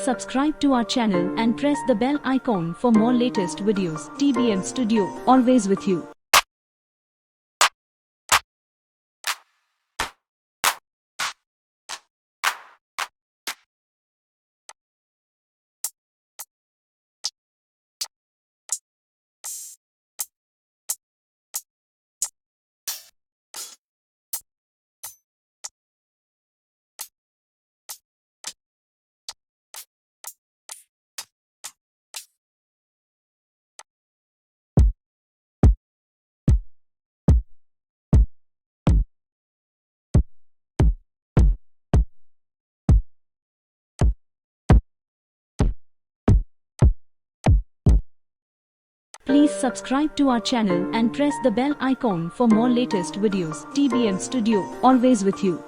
subscribe to our channel and press the bell icon for more latest videos. TBM Studio, always with you. Please subscribe to our channel and press the bell icon for more latest videos. TBM Studio, always with you.